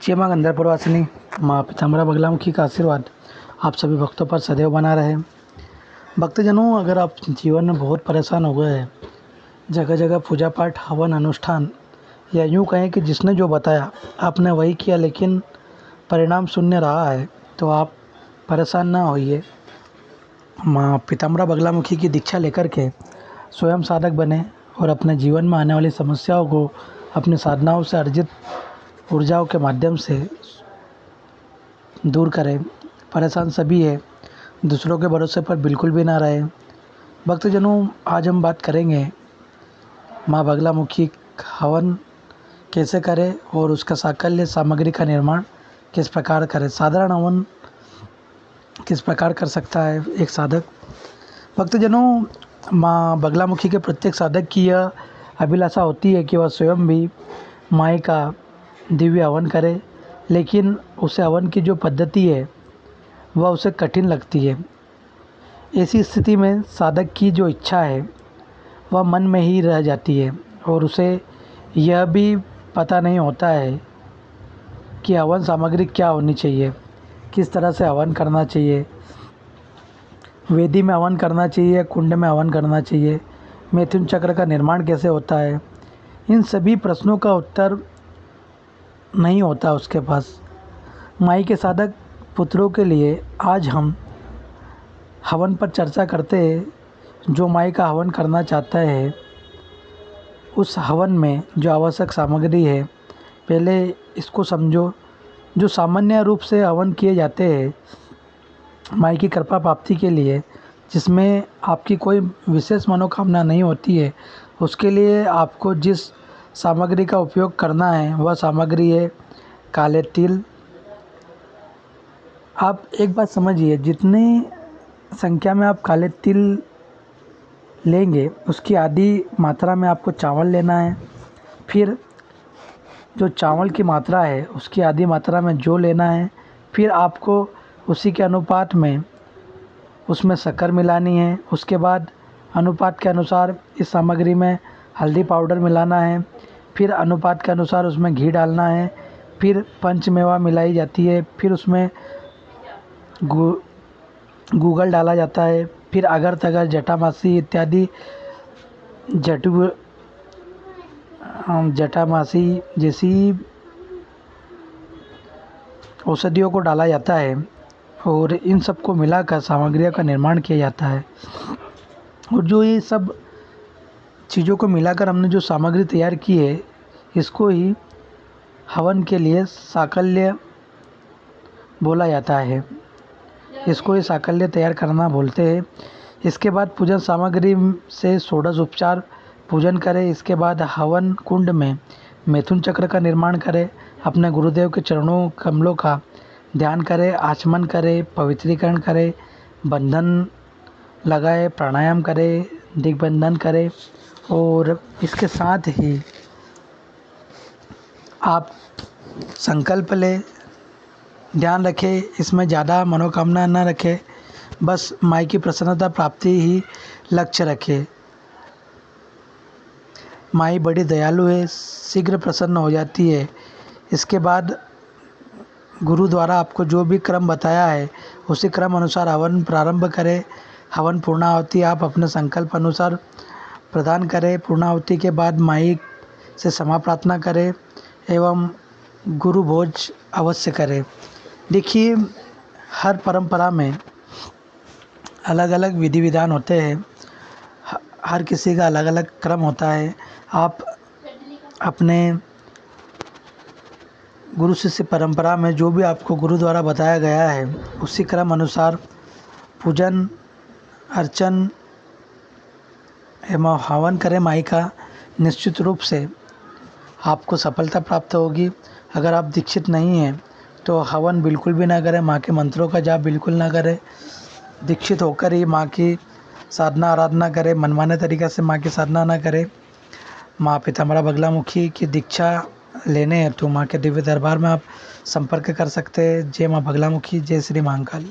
जय माँ गंधर्वपुरवासिनी माँ पीताम्बरा बगलामुखी का आशीर्वाद आप सभी भक्तों पर सदैव बना रहे। भक्तजनों, अगर आप जीवन में बहुत परेशान हो गए हैं, जगह जगह पूजा पाठ हवन अनुष्ठान या यूँ कहें कि जिसने जो बताया आपने वही किया लेकिन परिणाम शून्य रहा है, तो आप परेशान ना होइए। माँ पीताम्बरा बगलामुखी की दीक्षा लेकर के स्वयं साधक बने और अपने जीवन में आने वाली समस्याओं को अपनी साधनाओं से अर्जित ऊर्जाओं के माध्यम से दूर करें। परेशान सभी है, दूसरों के भरोसे पर बिल्कुल भी ना रहे। भक्तजनों, आज हम बात करेंगे माँ बगलामुखी हवन कैसे करें और उसका साकल्य सामग्री का निर्माण किस प्रकार करें। साधारण हवन किस प्रकार कर सकता है एक साधक। भक्तजनों, माँ बगलामुखी के प्रत्येक साधक की यह अभिलाषा होती है कि वह स्वयं भी माई का दिव्य हवन करे, लेकिन उसे हवन की जो पद्धति है वह उसे कठिन लगती है। ऐसी स्थिति में साधक की जो इच्छा है वह मन में ही रह जाती है और उसे यह भी पता नहीं होता है कि हवन सामग्री क्या होनी चाहिए, किस तरह से हवन करना चाहिए, वेदी में हवन करना चाहिए, कुंड में हवन करना चाहिए, मिथुन चक्र का निर्माण कैसे होता है। इन सभी प्रश्नों का उत्तर नहीं होता उसके पास। माई के साधक पुत्रों के लिए आज हम हवन पर चर्चा करते हैं। जो माई का हवन करना चाहता है, उस हवन में जो आवश्यक सामग्री है, पहले इसको समझो। जो सामान्य रूप से हवन किए जाते हैं माई की कृपा प्राप्ति के लिए, जिसमें आपकी कोई विशेष मनोकामना नहीं होती है, उसके लिए आपको जिस सामग्री का उपयोग करना है वह सामग्री है काले तिल। आप एक बात समझिए, जितनी संख्या में आप काले तिल लेंगे उसकी आधी मात्रा में आपको चावल लेना है। फिर जो चावल की मात्रा है उसकी आधी मात्रा में जौ लेना है। फिर आपको उसी के अनुपात में उसमें शक्कर मिलानी है। उसके बाद अनुपात के अनुसार इस सामग्री में हल्दी पाउडर मिलाना है। फिर अनुपात के अनुसार उसमें घी डालना है। फिर पंचमेवा मिलाई जाती है। फिर उसमें गूगल डाला जाता है। फिर अगर तगर जटामासी इत्यादि जटामासी जैसी औषधियों को डाला जाता है और इन सबको मिलाकर सामग्रियों का निर्माण किया जाता है। और जो ये सब चीज़ों को मिलाकर हमने जो सामग्री तैयार की है, इसको ही हवन के लिए साकल्य बोला जाता है। इसको ही साकल्य तैयार करना बोलते हैं। इसके बाद पूजन सामग्री से षोडश उपचार पूजन करें। इसके बाद हवन कुंड में मिथुन चक्र का निर्माण करें। अपने गुरुदेव के चरणों कमलों का ध्यान करें, आचमन करें, पवित्रीकरण करें, बंधन लगाए, प्राणायाम करें, दिग्बंधन करें। और इसके साथ ही आप संकल्प लें, ध्यान रखें, इसमें ज़्यादा मनोकामना न रखें, बस माई की प्रसन्नता प्राप्ति ही लक्ष्य रखें। माई बड़ी दयालु है, शीघ्र प्रसन्न हो जाती है। इसके बाद गुरु द्वारा आपको जो भी क्रम बताया है उसी क्रम अनुसार हवन प्रारंभ करें। हवन पूर्णाहुति आप अपने संकल्प अनुसार प्रदान करें। पूर्णाहुति के बाद माई से क्षमा प्रार्थना करें एवं गुरु भोज अवश्य करें। देखिए, हर परंपरा में अलग अलग विधि विधान होते हैं, हर किसी का अलग अलग क्रम होता है। आप अपने गुरु शिष्य परंपरा में जो भी आपको गुरु द्वारा बताया गया है उसी क्रम अनुसार पूजन अर्चन एवं हवन करें माई का। निश्चित रूप से आपको सफलता प्राप्त होगी। अगर आप दीक्षित नहीं हैं तो हवन बिल्कुल भी ना करें, माँ के मंत्रों का जाप बिल्कुल ना करें। दीक्षित होकर ही माँ की साधना आराधना करें, मनमाने तरीक़े से माँ की साधना ना करें। माँ पीताम्बरा बगलामुखी की दीक्षा लेने हैं तो माँ के दिव्य दरबार में आप संपर्क कर सकते हैं। जय माँ बगलामुखी, जय श्री महाकाल।